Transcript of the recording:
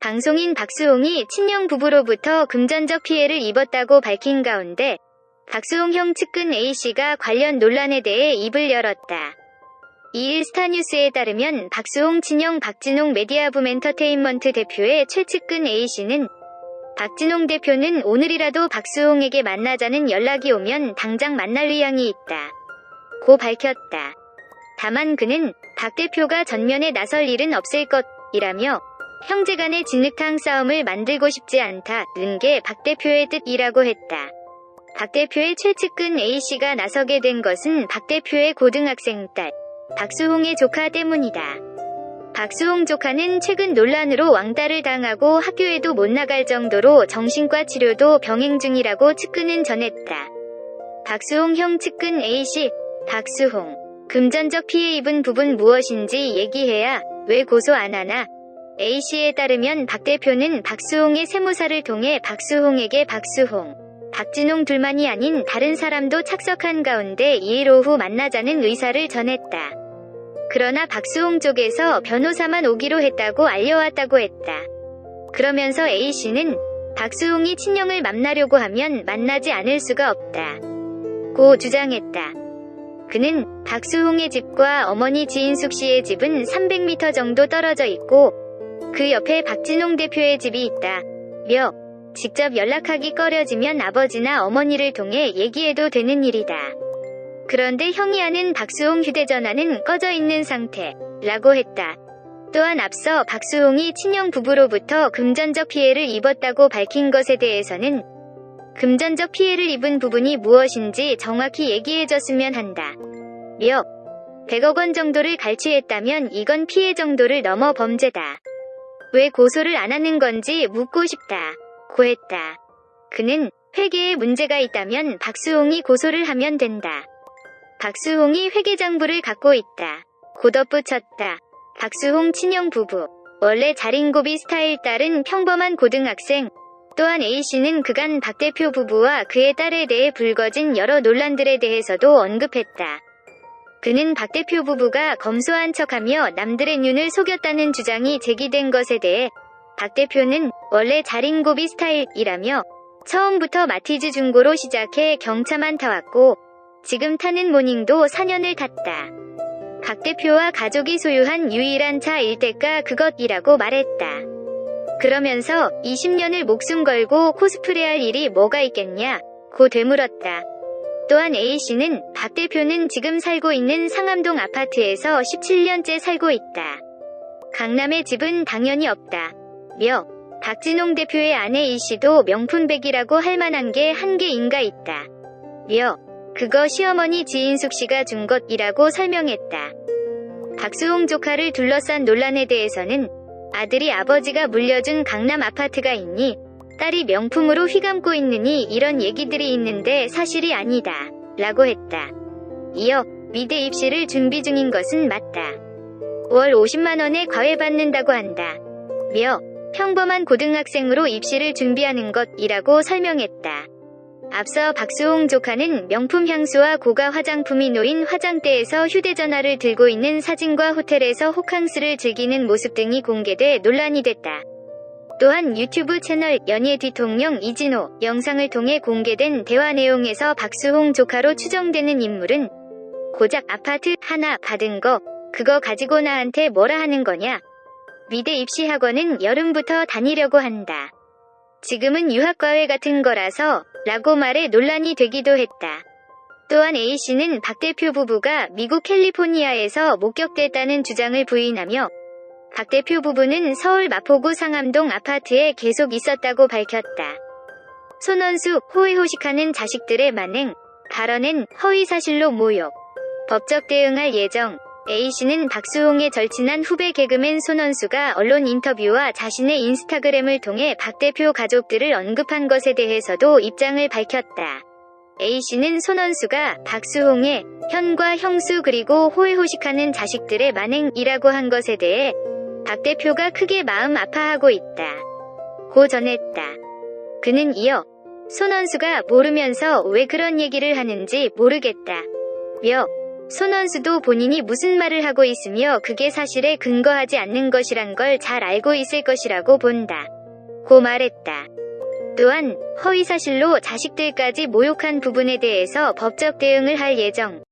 방송인 박수홍이 친형 부부로부터 금전적 피해를 입었다고 밝힌 가운데 박수홍 형 측근 A씨가 관련 논란에 대해 입을 열었다. 2일 스타뉴스에 따르면 박수홍 친형 박진홍 메디아붐 엔터테인먼트 대표의 최측근 A씨는 박진홍 대표는 오늘이라도 박수홍에게 만나자는 연락이 오면 당장 만날 의향이 있다 고 밝혔다. 다만 그는 박 대표가 전면에 나설 일은 없을 것이라며 형제간의 진흙탕 싸움을 만들고 싶지 않다는 게 박 대표의 뜻이라고 했다. 박 대표의 최측근 A씨가 나서게 된 것은 박 대표의 고등학생 딸 박수홍의 조카 때문이다. 박수홍 조카는 최근 논란으로 왕따를 당하고 학교에도 못 나갈 정도로 정신과 치료도 병행 중이라고 측근은 전했다. 박수홍 형 측근 A씨, 박수홍, 금전적 피해 입은 부분 무엇인지 얘기해야 왜 고소 안 하나? A씨에 따르면 박 대표는 박수홍의 세무사를 통해 박수홍에게 박수홍, 박진홍 둘만이 아닌 다른 사람도 착석한 가운데 2일 오후 만나자는 의사를 전했다. 그러나 박수홍 쪽에서 변호사만 오기로 했다고 알려왔다고 했다. 그러면서 A씨는 박수홍이 친형을 만나려고 하면 만나지 않을 수가 없다 고 주장했다. 그는 박수홍의 집과 어머니 지인숙 씨의 집은 300m 정도 떨어져 있고 그 옆에 박진홍 대표의 집이 있다며 직접 연락하기 꺼려지면 아버지나 어머니를 통해 얘기해도 되는 일이다. 그런데 형이 아는 박수홍 휴대전화는 꺼져 있는 상태라고 했다. 또한 앞서 박수홍이 친형 부부로부터 금전적 피해를 입었다고 밝힌 것에 대해서는 금전적 피해를 입은 부분이 무엇인지 정확히 얘기해줬으면 한다 며 100억 원 정도를 갈취했다면 이건 피해 정도를 넘어 범죄다. 왜 고소를 안 하는 건지 묻고 싶다 고 했다. 그는 회계에 문제가 있다면 박수홍이 고소를 하면 된다. 박수홍이 회계장부를 갖고 있다 고 덧붙였다. 박수홍 친형 부부, 원래 자린고비 스타일 딸은 평범한 고등학생. 또한 A씨는 그간 박 대표 부부와 그의 딸에 대해 불거진 여러 논란들에 대해서도 언급했다. 그는 박 대표 부부가 검소한 척하며 남들의 눈을 속였다는 주장이 제기된 것에 대해 박 대표는 원래 자린고비 스타일이라며 처음부터 마티즈 중고로 시작해 경차만 타왔고 지금 타는 모닝도 4년을 탔다. 박 대표와 가족이 소유한 유일한 차 일대가 그것이라고 말했다. 그러면서 20년을 목숨 걸고 코스프레할 일이 뭐가 있겠냐 고 되물었다. 또한 A씨는 박 대표는 지금 살고 있는 상암동 아파트에서 17년째 살고 있다. 강남에 집은 당연히 없다 며 박진홍 대표의 아내 A씨도 명품백이라고 할 만한 게 한 개인가 있다 며 그거 시어머니 지인숙 씨가 준 것이라고 설명했다. 박수홍 조카를 둘러싼 논란에 대해서는 아들이 아버지가 물려준 강남 아파트가 있니? 딸이 명품으로 휘감고 있느니 이런 얘기들이 있는데 사실이 아니다 라고 했다. 이어 미대 입시를 준비 중인 것은 맞다. 월 50만원에 과외받는다고 한다 며 평범한 고등학생으로 입시를 준비하는 것이라고 설명했다. 앞서 박수홍 조카는 명품 향수와 고가 화장품이 놓인 화장대에서 휴대전화를 들고 있는 사진과 호텔에서 호캉스를 즐기는 모습 등이 공개돼 논란이 됐다. 또한 유튜브 채널 연예 뒤통령 이진호 영상을 통해 공개된 대화 내용에서 박수홍 조카로 추정되는 인물은 고작 아파트 하나 받은 거 그거 가지고 나한테 뭐라 하는 거냐? 미대 입시 학원은 여름부터 다니려고 한다. 지금은 유학과외 같은 거라서 라고 말해 논란이 되기도 했다. 또한 A씨는 박 대표 부부가 미국 캘리포니아에서 목격됐다는 주장을 부인하며 박 대표 부부는 서울 마포구 상암동 아파트에 계속 있었다고 밝혔다. 손원수, 호의호식하는 자식들의 만행, 발언엔 허위사실로 모욕, 법적 대응할 예정. A씨는 박수홍의 절친한 후배 개그맨 손원수가 언론 인터뷰와 자신의 인스타그램을 통해 박 대표 가족들을 언급한 것에 대해서도 입장을 밝혔다. A씨는 손원수가 박수홍의 현과 형수 그리고 호의호식하는 자식들의 만행이라고 한 것에 대해 박 대표가 크게 마음 아파하고 있다 고 전했다. 그는 이어 손원수가 모르면서 왜 그런 얘기를 하는지 모르겠다 며 손원수도 본인이 무슨 말을 하고 있으며 그게 사실에 근거하지 않는 것이란 걸 잘 알고 있을 것이라고 본다. 고 말했다. 또한 허위사실로 자식들까지 모욕한 부분에 대해서 법적 대응을 할 예정.